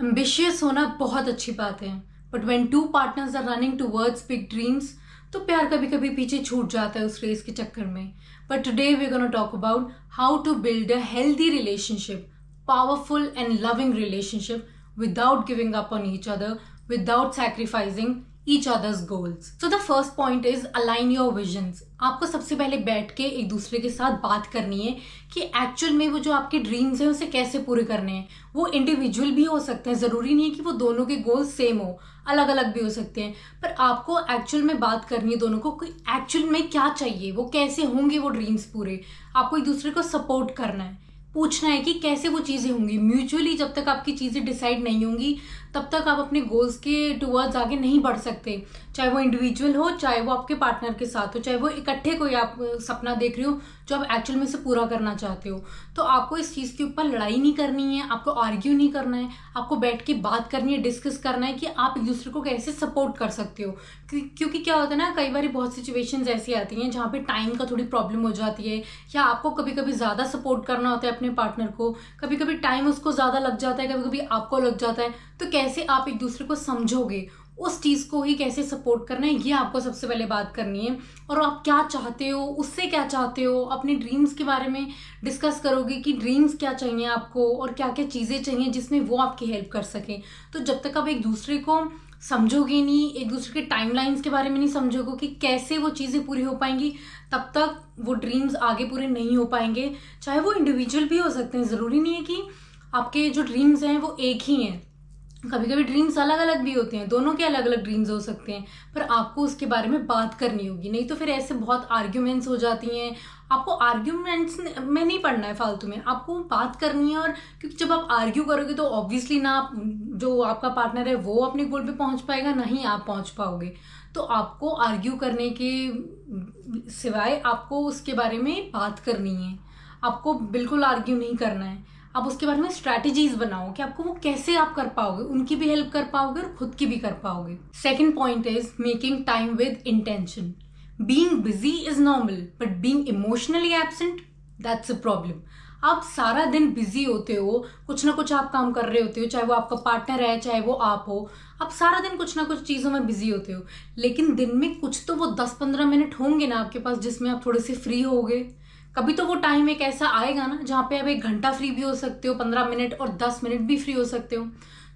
Ambitious होना बहुत अच्छी बात है, but when two partners are running towards big dreams तो प्यार कभी कभी पीछे छूट जाता है उस रेस के चक्कर में। But today we gonna talk about how to build a healthy relationship, powerful and loving relationship without giving up on each other, without sacrificing each other's goals. So the first point is align your visions. आपको सबसे पहले बैठ के एक दूसरे के साथ बात करनी है कि एक्चुअल में वो जो आपके ड्रीम्स हैं उसे कैसे पूरे करने हैं। वो इंडिविजुअल भी हो सकते हैं, ज़रूरी नहीं है कि वो दोनों के गोल्स सेम हो, अलग अलग भी हो सकते हैं। पर आपको एक्चुअल में बात करनी है दोनों को कि एक्चुअल में क्या चाहिए, वो कैसे होंगे वो ड्रीम्स पूरे। आपको एक दूसरे को सपोर्ट करना है, पूछना है कि कैसे वो चीज़ें होंगी। म्यूचुअली जब तक आपकी चीज़ें डिसाइड नहीं होंगी तब तक आप अपने गोल्स के टुवर्ड्स आगे नहीं बढ़ सकते। चाहे वो इंडिविजुअल हो, चाहे वो आपके पार्टनर के साथ हो, चाहे वो इकट्ठे कोई आप सपना देख रहे हो जो आप एक्चुअल में से पूरा करना चाहते हो। तो आपको इस चीज़ के ऊपर लड़ाई नहीं करनी है, आपको आर्ग्यू नहीं करना है, आपको बैठ के बात करनी है, डिस्कस करना है कि आप एक दूसरे को कैसे सपोर्ट कर सकते हो। क्योंकि क्या होता है ना, कई बार बहुत सिचुएशंस ऐसी आती हैं जहाँ पे टाइम का थोड़ी प्रॉब्लम हो जाती है, या आपको कभी कभी ज़्यादा सपोर्ट करना होता है अपने पार्टनर को, कभी कभी टाइम उसको ज़्यादा लग जाता है, कभी कभी आपको लग जाता है। तो कैसे आप एक दूसरे को समझोगे, उस चीज़ को ही कैसे सपोर्ट करना है, ये आपको सबसे पहले बात करनी है। और आप क्या चाहते हो, उससे क्या चाहते हो, अपने ड्रीम्स के बारे में डिस्कस करोगे कि ड्रीम्स क्या चाहिए आपको और क्या क्या चीज़ें चाहिए जिसमें वो आपकी हेल्प कर सकें। तो जब तक आप एक दूसरे को समझोगे नहीं, एक दूसरे के टाइमलाइंस के बारे में नहीं समझोगे कि कैसे वो चीज़ें पूरी हो पाएंगी, तब तक वो ड्रीम्स आगे पूरे नहीं हो पाएंगे। चाहे वो इंडिविजुअल भी हो सकते हैं, ज़रूरी नहीं है कि आपके जो ड्रीम्स हैं वो एक ही हैं। कभी कभी ड्रीम्स अलग अलग भी होते हैं, दोनों के अलग अलग ड्रीम्स हो सकते हैं। पर आपको उसके बारे में बात करनी होगी, नहीं तो फिर ऐसे बहुत आर्ग्यूमेंट्स हो जाती हैं। आपको आर्ग्यूमेंट्स में नहीं पड़ना है फालतू में, आपको बात करनी है। और क्योंकि जब आप आर्ग्यू करोगे तो ऑब्वियसली ना आप, जो आपका पार्टनर है वो अपने गोल पे पहुंच पाएगा, ना ही आप पहुंच पाओगे। तो आपको आर्ग्यू करने के सिवाय आपको उसके बारे में बात करनी है। आपको बिल्कुल आर्ग्यू नहीं करना है, आप उसके बारे में स्ट्रैटेजीज बनाओ कि आपको वो कैसे आप कर पाओगे, उनकी भी हेल्प कर पाओगे और खुद की भी कर पाओगे। Second point is making time with intention. Being busy is normal, but being emotionally absent, that's a problem. आप सारा दिन बिजी होते हो, कुछ ना कुछ आप काम कर रहे होते हो, चाहे वो आपका पार्टनर है चाहे वो आप हो। आप सारा दिन कुछ ना कुछ चीज़ों में बिजी होते हो, लेकिन दिन में कुछ तो वो 10-15 मिनट होंगे ना आपके पास जिसमें आप थोड़े से फ्री होगे। कभी तो वो टाइम एक ऐसा आएगा ना जहाँ पे आप 1 घंटा फ्री भी हो सकते हो, 15 मिनट और 10 मिनट भी फ्री हो सकते हो।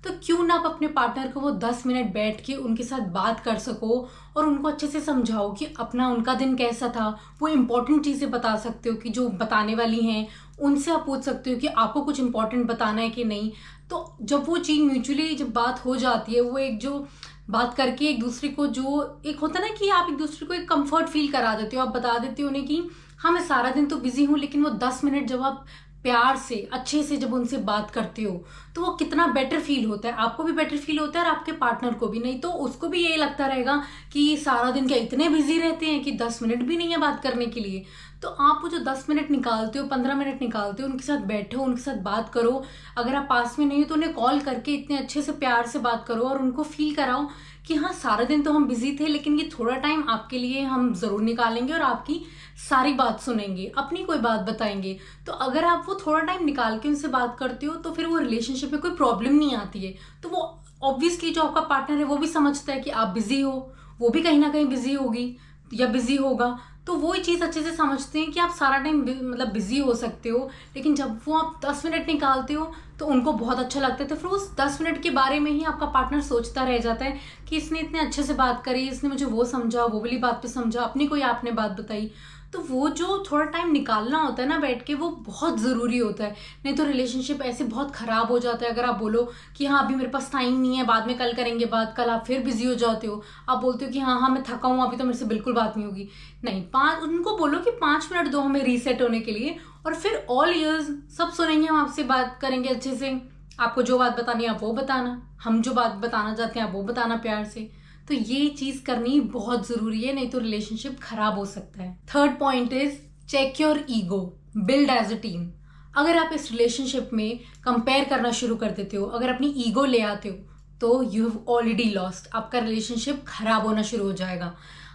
तो क्यों ना आप अपने पार्टनर को वो 10 मिनट बैठ के उनके साथ बात कर सको और उनको अच्छे से समझाओ कि अपना उनका दिन कैसा था। वो इंपॉर्टेंट चीज़ें बता सकते हो कि जो बताने वाली हैं, उनसे आप पूछ सकते हो कि आपको कुछ इंपॉर्टेंट बताना है कि नहीं। तो जब वो चीज़ म्यूचुअली जब बात हो जाती है, वो एक जो बात करके एक दूसरे को जो एक होता है ना कि आप एक दूसरे को एक कंफर्ट फील करा देते हो, आप बता देते हो उन्हें कि हाँ मैं सारा दिन तो बिजी हूँ, लेकिन वो 10 मिनट जब आप प्यार से अच्छे से जब उनसे बात करते हो तो वो कितना बेटर फील होता है। आपको भी बेटर फील होता है और आपके पार्टनर को भी। नहीं तो उसको भी यही लगता रहेगा कि सारा दिन क्या इतने बिजी रहते हैं कि 10 मिनट भी नहीं है बात करने के लिए। तो आप वो जो 10 मिनट निकालते हो, 15 मिनट निकालते हो, उनके साथ बैठो, उनके साथ बात करो। अगर आप पास में नहीं हो तो उन्हें कॉल करके इतने अच्छे से प्यार से बात करो और उनको फील कराओ कि हाँ सारा दिन तो हम बिजी थे, लेकिन ये थोड़ा टाइम आपके लिए हम जरूर निकालेंगे और आपकी सारी बात सुनेंगे, अपनी कोई बात बताएंगे। तो अगर आप वो थोड़ा टाइम निकाल के उनसे बात करते हो तो फिर वो रिलेशनशिप में कोई प्रॉब्लम नहीं आती है। तो वो ऑब्वियसली जो आपका पार्टनर है वो भी समझता है कि आप बिजी हो, वो भी कहीं ना कहीं बिजी होगी या बिजी होगा। तो वो चीज़ अच्छे से समझते हैं कि आप सारा टाइम मतलब बिजी हो सकते हो, लेकिन जब वो आप 10 मिनट निकालते हो तो उनको बहुत अच्छा लगता है। तो फिर उस 10 मिनट के बारे में ही आपका पार्टनर सोचता रह जाता है कि इसने इतने अच्छे से बात करी, इसने मुझे वो समझा, वो वाली बात पे समझा, अपनी कोई आपने बात बताई। तो वो जो थोड़ा टाइम निकालना होता है ना बैठ के, वो बहुत ज़रूरी होता है। नहीं तो रिलेशनशिप ऐसे बहुत ख़राब हो जाता है अगर आप बोलो कि हाँ अभी मेरे पास टाइम नहीं है, बाद में कल करेंगे बात, कल आप फिर बिजी हो जाते हो। आप बोलते हो कि हाँ हाँ मैं थका हूँ, अभी तो मेरे से बिल्कुल बात नहीं होगी। नहीं, उनको बोलो कि 5 मिनट दो हमें रीसेट होने के लिए, और फिर ऑल ईयर्स सब सुनेंगे, हम आपसे बात करेंगे अच्छे से। आपको जो बात बतानी है आप वो बताना, हम जो बात बताना चाहते हैं आप वो बताना प्यार से। तो ये चीज करनी बहुत जरूरी है, नहीं तो रिलेशनशिप खराब हो सकता है। Third point is check your ego, build as a team. अगर आप इस रिलेशनशिप में कंपेयर करना शुरू कर देते हो, अगर अपनी ईगो ले आते हो, तो यू हैव ऑलरेडी लॉस्ट। आपका रिलेशनशिप खराब होना शुरू हो जाएगा।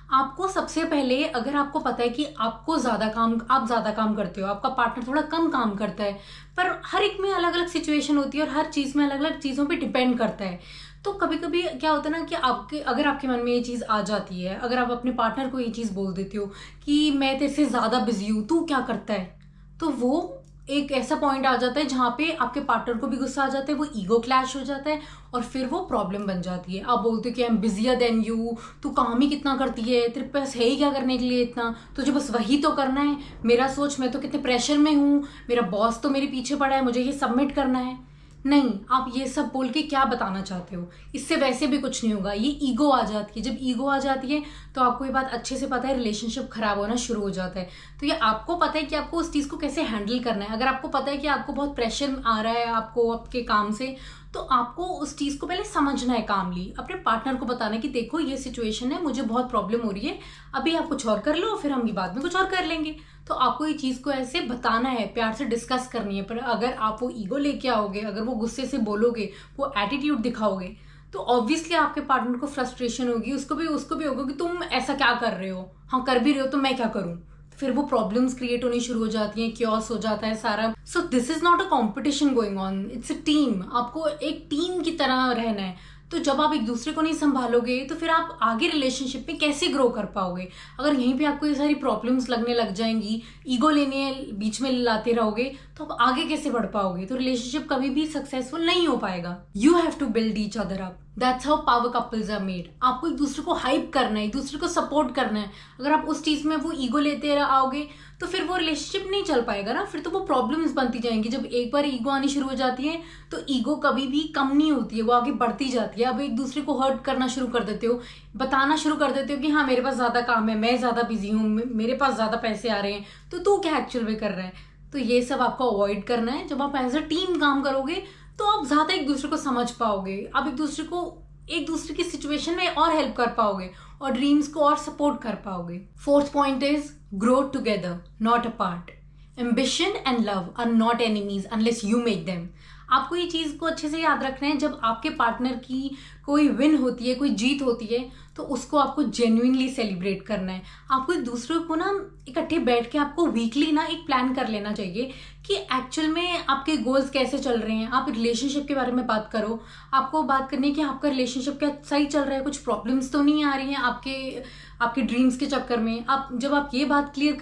आपको सबसे पहले, अगर आपको पता है कि आप ज़्यादा काम करते हो, आपका पार्टनर थोड़ा कम काम करता है, पर हर एक में अलग अलग सिचुएशन होती है और हर चीज़ में अलग अलग चीज़ों पे डिपेंड करता है। तो कभी कभी क्या होता है ना कि अगर आपके मन में ये चीज़ आ जाती है, अगर आप अपने पार्टनर को ये चीज़ बोल देते हो कि मैं तेरे से ज़्यादा बिजी हूँ, तू क्या करता है, तो वो एक ऐसा पॉइंट आ जाता है जहाँ पे आपके पार्टनर को भी गुस्सा आ जाता है, वो ईगो क्लैश हो जाता है और फिर वो प्रॉब्लम बन जाती है। आप बोलते हो कि I am busier than you, तू काम ही कितना करती है, तेरे पास है ही क्या करने के लिए इतना, तुझे बस वही तो करना है, मेरा सोच, मैं तो कितने प्रेशर में हूँ, मेरा बॉस तो मेरे पीछे पड़ा है, मुझे ये सबमिट करना है। नहीं, आप ये सब बोल के क्या बताना चाहते हो? इससे वैसे भी कुछ नहीं होगा, ये ईगो आ जाती है। जब ईगो आ जाती है तो आपको ये बात अच्छे से पता है, रिलेशनशिप खराब होना शुरू हो जाता है। तो ये आपको पता है कि आपको उस चीज़ को कैसे हैंडल करना है। अगर आपको पता है कि आपको बहुत प्रेशर आ रहा है आपको आपके काम से, तो आपको उस चीज़ को पहले समझना है कामली, अपने पार्टनर को बताना है कि देखो ये सिचुएशन है, मुझे बहुत प्रॉब्लम हो रही है, अभी आप कुछ और कर लो, फिर हम ये बाद में कुछ और कर लेंगे। तो आपको ये चीज़ को ऐसे बताना है, प्यार से डिस्कस करनी है। पर अगर आप वो ईगो लेके आओगे, अगर वो गुस्से से बोलोगे, वो एटीट्यूड दिखाओगे, तो ऑब्वियसली आपके पार्टनर को फ्रस्ट्रेशन होगी, उसको भी होगा कि तुम ऐसा क्या कर रहे हो, हाँ कर भी रहे हो तो मैं क्या करूँ। फिर वो प्रॉब्लम्स क्रिएट होनी शुरू हो जाती हैं, क्योस हो जाता है सारा। So this is not a competition going on, it's a team. आपको एक टीम की तरह रहना है। तो जब आप एक दूसरे को नहीं संभालोगे तो फिर आप आगे रिलेशनशिप में कैसे ग्रो कर पाओगे? अगर यहीं पे आपको ये सारी प्रॉब्लम्स लगने लग जाएंगी, ईगो लेने बीच में लाते रहोगे, तो आप आगे कैसे बढ़ पाओगे? तो रिलेशनशिप कभी भी सक्सेसफुल नहीं हो पाएगा। You have to build each other up, that's how power couples are made. आपको एक दूसरे को हाइप करना है, एक दूसरे को सपोर्ट करना है। अगर आप उस चीज में वो ईगो लेते आओगे तो फिर वो रिलेशनशिप नहीं चल पाएगा ना, फिर तो वो प्रॉब्लम्स बनती जाएंगी। जब एक बार ईगो आनी शुरू हो जाती है तो ईगो कभी भी कम नहीं होती है, वो आगे बढ़ती जाती है। अब एक दूसरे को हर्ट करना शुरू कर देते हो, बताना शुरू कर देते हो कि हाँ मेरे पास ज्यादा काम है, मैं ज्यादा बिजी हूँ, मेरे पास ज्यादा पैसे आ रहे हैं, तो तू क्या एक्चुअल में कर रहा है। तो ये सब आपको अवॉइड करना है। जब आप एज अ टीम काम करोगे तो आप ज्यादा एक दूसरे को समझ पाओगे, आप एक दूसरे की सिचुएशन में और हेल्प कर पाओगे और ड्रीम्स को और सपोर्ट कर पाओगे। Fourth point is grow together, not apart. Ambition and love are not enemies unless you make them. आपको ये चीज को अच्छे से याद रखना है। जब आपके पार्टनर की कोई विन होती है, कोई जीत होती है, तो उसको आपको जेन्युइनली सेलिब्रेट करना है। आपको एक दूसरे को ना इकट्ठे बैठ के आपको वीकली ना एक प्लान कर लेना चाहिए कि एक्चुअल में आपके गोल्स कैसे चल रहे हैं। आप रिलेशनशिप के बारे में बात करो, आपको बात करनी है कि आपका रिलेशनशिप क्या सही चल रहा है, कुछ प्रॉब्लम्स तो नहीं आ रही हैं आपके ड्रीम्स के चक्कर में। जब आप ये बात क्लियर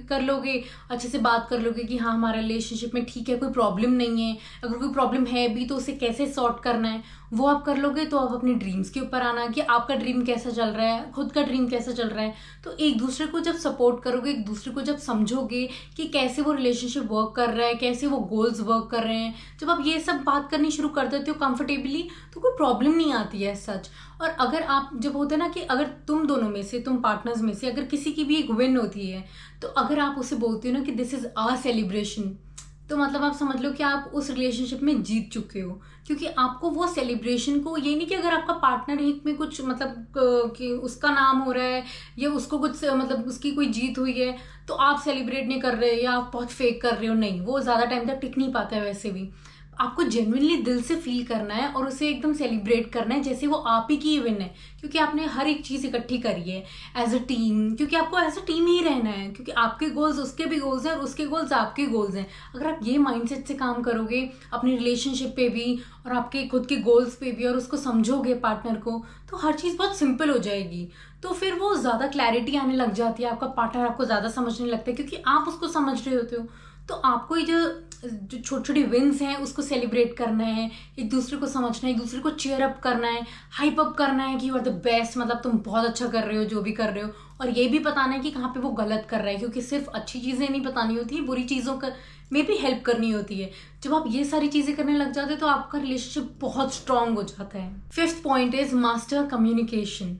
कर लोगे, अच्छे से बात कर लोगे कि हाँ हमारा रिलेशनशिप में ठीक है, कोई प्रॉब्लम नहीं है, अगर कोई प्रॉब्लम है भी तो उसे कैसे सॉर्ट करना है, वो आप कर लोगे, तो आप अपनी ड्रीम्स के ऊपर आना कि आपका ड्रीम कैसा चल रहा है, खुद का ड्रीम कैसा चल रहा है। तो एक दूसरे को जब सपोर्ट करोगे, एक दूसरे को जब समझोगे कि कैसे वो रिलेशनशिप वर्क कर रहा है, कैसे वो गोल्स वर्क कर रहे हैं, जब आप ये सब बात करनी शुरू कर देते हो कंफर्टेबली, तो कोई प्रॉब्लम नहीं आती है सच। और अगर आप जब होते हैं ना कि अगर तुम दोनों में से, तुम पार्टनर्स में से अगर किसी की भी एक विन होती है, तो अगर आप उसे बोलते हो ना कि दिस इज आवर सेलिब्रेशन, तो मतलब आप समझ लो कि आप उस रिलेशनशिप में जीत चुके हो। क्योंकि आपको वो सेलिब्रेशन को, ये नहीं कि अगर आपका पार्टनर एक में कुछ मतलब कि उसका नाम हो रहा है या उसको कुछ मतलब उसकी कोई जीत हुई है तो आप सेलिब्रेट नहीं कर रहे या आप बहुत फेक कर रहे हो, नहीं, वो ज़्यादा टाइम तक टिक नहीं पाता है। वैसे भी आपको जेन्युइनली दिल से फील करना है और उसे एकदम सेलिब्रेट करना है जैसे वो आप ही की विन है, क्योंकि आपने हर एक चीज़ इकट्ठी करी है एज अ टीम, क्योंकि आपको एज अ टीम ही रहना है, क्योंकि आपके गोल्स उसके भी गोल्स हैं और उसके गोल्स आपके गोल्स हैं। अगर आप ये माइंडसेट से काम करोगे अपनी रिलेशनशिप पे भी और आपके खुद के गोल्स पे भी और उसको समझोगे पार्टनर को, तो हर चीज़ बहुत सिंपल हो जाएगी। तो फिर वो ज़्यादा क्लैरिटी आने लग जाती है, आपका पार्टनर आपको ज़्यादा समझने लगता है क्योंकि आप उसको समझ रहे होते हो। तो आपको ये जो छोटी छोटी विन्स हैं उसको सेलिब्रेट करना है, एक दूसरे को समझना है, एक दूसरे को चेयर अप करना है, हाइप अप करना है कि यू आर द बेस्ट, मतलब तुम बहुत अच्छा कर रहे हो जो भी कर रहे हो। और ये भी बताना है कि कहाँ पे वो गलत कर रहा है, क्योंकि सिर्फ अच्छी चीज़ें नहीं बतानी होती, बुरी चीज़ों का में भी हेल्प करनी होती है। जब आप ये सारी चीज़ें करने लग जाते हो तो आपका रिलेशनशिप बहुत स्ट्रांग हो जाता है। Fifth point is master communication.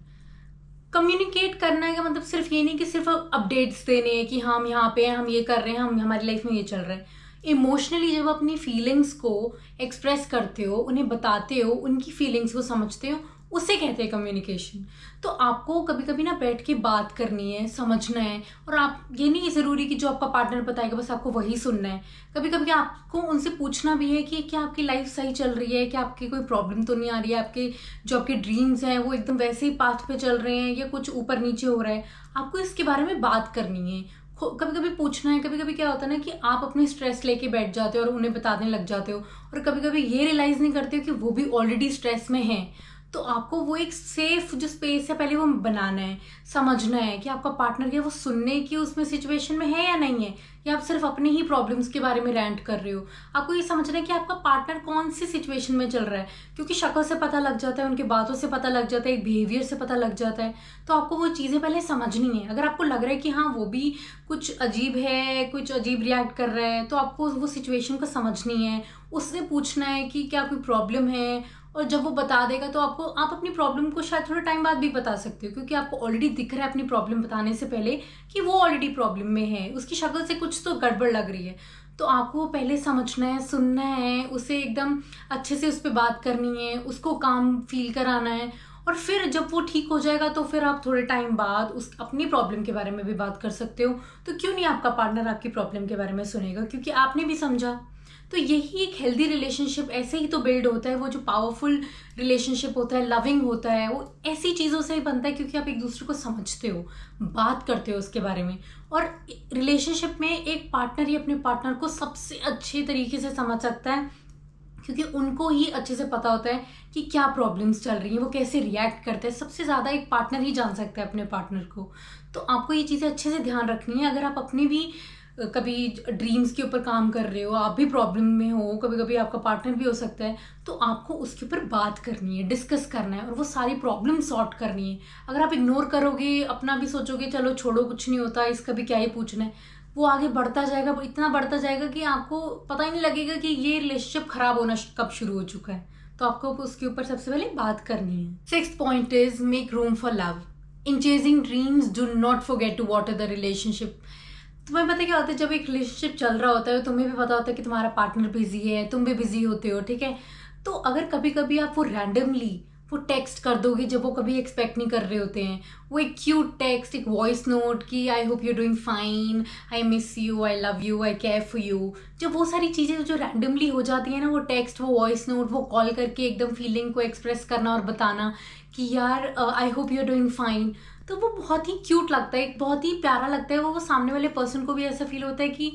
Communicate करना है का मतलब सिर्फ ये नहीं कि सिर्फ अपडेट्स देने हैं कि हम यहाँ पे हैं, हम ये कर रहे हैं, हम हमारी लाइफ में ये चल रहा है। इमोशनली जब अपनी फीलिंग्स को एक्सप्रेस करते हो, उन्हें बताते हो, उनकी फीलिंग्स को समझते हो, उसे कहते हैं कम्युनिकेशन। तो आपको कभी कभी ना बैठ के बात करनी है, समझना है, और आप ये नहीं ज़रूरी कि जो आपका पार्टनर बताएगा बस आपको वही सुनना है। कभी कभी आपको उनसे पूछना भी है कि क्या आपकी लाइफ सही चल रही है, क्या आपकी कोई प्रॉब्लम तो नहीं आ रही है, आपके जो आपके ड्रीम्स हैं वो एकदम वैसे ही पाथ पे चल रहे हैं या कुछ ऊपर नीचे हो रहा है। आपको इसके बारे में बात करनी है, कभी कभी पूछना है। कभी कभी क्या होता है ना कि आप अपने स्ट्रेस लेके बैठ जाते हो और उन्हें बताने लग जाते हो, और कभी कभी ये रियलाइज नहीं करते हो कि वो भी ऑलरेडी स्ट्रेस में है। तो आपको वो एक सेफ जो स्पेस है पहले वो बनाना है, समझना है कि आपका पार्टनर क्या वो सुनने की उसमें सिचुएशन में है या नहीं है, या आप सिर्फ अपने ही प्रॉब्लम्स के बारे में रैंट कर रहे हो। आपको ये समझना है कि आपका पार्टनर कौन सी सिचुएशन में चल रहा है, क्योंकि शक्ल से पता लग जाता है, उनकी बातों से पता लग जाता है, एक बिहेवियर से पता लग जाता है। तो आपको वो चीज़ें पहले समझनी है। अगर आपको लग रहा है कि हाँ वो भी कुछ अजीब है, कुछ अजीब रिएक्ट कर रहा है, तो आपको वो सिचुएशन को समझनी है, उससे पूछना है कि क्या कोई प्रॉब्लम है। और जब वो बता देगा तो आप अपनी प्रॉब्लम को शायद थोड़े टाइम बाद भी बता सकते हो, क्योंकि आपको ऑलरेडी दिख रहा है अपनी प्रॉब्लम बताने से पहले कि वो ऑलरेडी प्रॉब्लम में है, उसकी शक्ल से कुछ तो गड़बड़ लग रही है। तो आपको पहले समझना है, सुनना है, उसे एकदम अच्छे से उस पर बात करनी है, उसको काम फील कराना है। और फिर जब वो ठीक हो जाएगा तो फिर आप थोड़े टाइम बाद उस अपनी प्रॉब्लम के बारे में भी बात कर सकते हो। तो क्यों नहीं आपका पार्टनर आपकी प्रॉब्लम के बारे में सुनेगा, क्योंकि आपने भी समझा। तो यही एक हेल्दी रिलेशनशिप ऐसे ही तो बिल्ड होता है। वो जो पावरफुल रिलेशनशिप होता है, लविंग होता है, वो ऐसी चीज़ों से ही बनता है, क्योंकि आप एक दूसरे को समझते हो, बात करते हो उसके बारे में। और रिलेशनशिप में एक पार्टनर ही अपने पार्टनर को सबसे अच्छे तरीके से समझ सकता है, क्योंकि उनको ही अच्छे से पता होता है कि क्या प्रॉब्लम्स चल रही हैं, वो कैसे रिएक्ट करते हैं। सबसे ज़्यादा एक पार्टनर ही जान सकता है अपने पार्टनर को। तो आपको ये चीज़ें अच्छे से ध्यान रखनी है। अगर आप अपनी भी कभी ड्रीम्स के ऊपर काम कर रहे हो, आप भी प्रॉब्लम में हो, कभी कभी आपका पार्टनर भी हो सकता है, तो आपको उसके ऊपर बात करनी है, डिस्कस करना है, और वो सारी प्रॉब्लम सॉर्ट करनी है। अगर आप इग्नोर करोगे, अपना भी सोचोगे चलो छोड़ो कुछ नहीं होता, इसका भी क्या ही पूछना है, वो आगे बढ़ता जाएगा, इतना बढ़ता जाएगा कि आपको पता ही नहीं लगेगा कि ये रिलेशनशिप खराब होना कब शुरू हो चुका है। तो आपको उसके ऊपर सबसे पहले बात करनी है। 6th point is make room for love. In chasing dreams do not forget to water the relationship. तुम्हें पता क्या होता है, जब एक रिलेशनशिप चल रहा होता है, तुम्हें भी पता होता है कि तुम्हारा पार्टनर बिजी है, तुम भी बिजी होते हो, ठीक है। तो अगर कभी कभी आप वो रैंडमली वो टेक्स्ट कर दोगे जब वो कभी एक्सपेक्ट नहीं कर रहे होते हैं, वो एक क्यूट टेक्स्ट, एक वॉइस नोट कि आई hope you doing fine, I miss you, I love you, I care for you, जब वो सारी चीज़ें जो रैंडमली हो जाती है ना, वो टेक्स्ट, वो वॉइस नोट, वो कॉल करके एकदम फीलिंग को एक्सप्रेस करना और बताना कि यार I hope you are doing fine, तो वो बहुत ही क्यूट लगता है, बहुत ही प्यारा लगता है। वो सामने वाले पर्सन को भी ऐसा फील होता है कि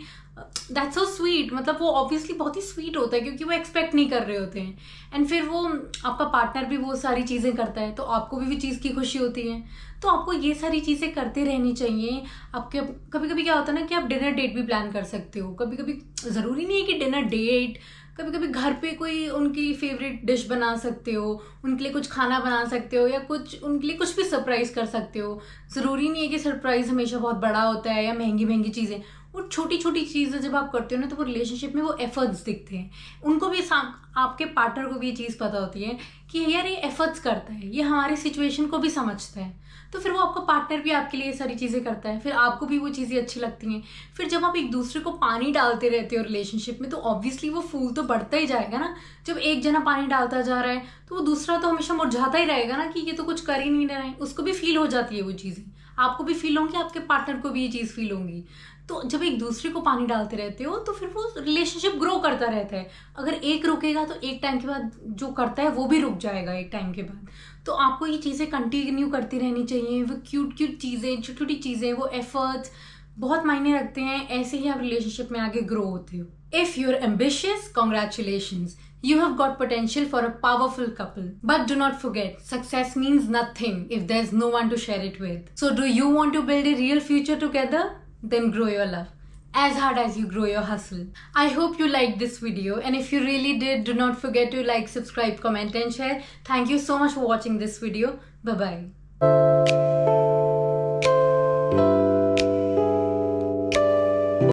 दैट्स सो स्वीट, मतलब वो ऑब्वियसली बहुत ही स्वीट होता है, क्योंकि वो एक्सपेक्ट नहीं कर रहे होते हैं। एंड फिर वो आपका पार्टनर भी वो सारी चीज़ें करता है, तो आपको भी चीज़ की खुशी होती है। तो आपको ये सारी चीज़ें करते रहनी चाहिए। आपके कभी कभी क्या होता है ना कि आप डिनर डेट भी प्लान कर सकते हो। कभी कभी ज़रूरी नहीं है कि डिनर डेट, कभी कभी घर पे कोई उनकी फेवरेट डिश बना सकते हो, उनके लिए कुछ खाना बना सकते हो, या कुछ उनके लिए कुछ भी सरप्राइज कर सकते हो। ज़रूरी नहीं है कि सरप्राइज हमेशा बहुत बड़ा होता है या महंगी महंगी चीज़ें। वो छोटी छोटी चीज़ें जब आप करते हो ना, तो वो रिलेशनशिप में वो एफर्ट्स दिखते हैं। उनको भी आपके पार्टनर को भी ये चीज़ पता होती है कि यार ये एफर्ट्स करता है, ये हमारी सिचुएशन को भी समझता है। तो फिर वो आपका पार्टनर भी आपके लिए ये सारी चीज़ें करता है, फिर आपको भी वो चीज़ें अच्छी लगती हैं। फिर जब आप एक दूसरे को पानी डालते रहते हो रिलेशनशिप में, तो ऑब्वियसली वो फूल तो बढ़ता ही जाएगा ना। जब एक जना पानी डालता जा रहा है तो वो दूसरा तो हमेशा मुरझाता ही रहेगा ना कि ये तो कुछ कर ही नहीं रहा है। उसको भी फील हो जाती है वो चीज़ें, आपको भी फील होंगी, आपके पार्टनर को भी ये चीज़ फील होंगी। तो जब एक दूसरे को पानी डालते रहते हो तो फिर वो रिलेशनशिप ग्रो करता रहता है। अगर एक रुकेगा तो एक टाइम के बाद जो करता है वो भी रुक जाएगा एक टाइम के बाद। तो आपको ये चीज़ें कंटिन्यू करती रहनी चाहिए। वो क्यूट क्यूट चीज़ें, छोटी छोटी चीज़ें, वो एफर्ट्स बहुत मायने रखते हैं। ऐसे ही आप रिलेशनशिप में आगे ग्रो होते हो। If you are ambitious, congratulations, you have got potential for a powerful couple. But do not forget, success means nothing if there's no one to share it with. So do you want to build a real future together? Then grow your love as hard as you grow your hustle. I hope you liked this video, and if you really did, do not forget to like, subscribe, comment and share. Thank you so much for watching this video. Bye bye.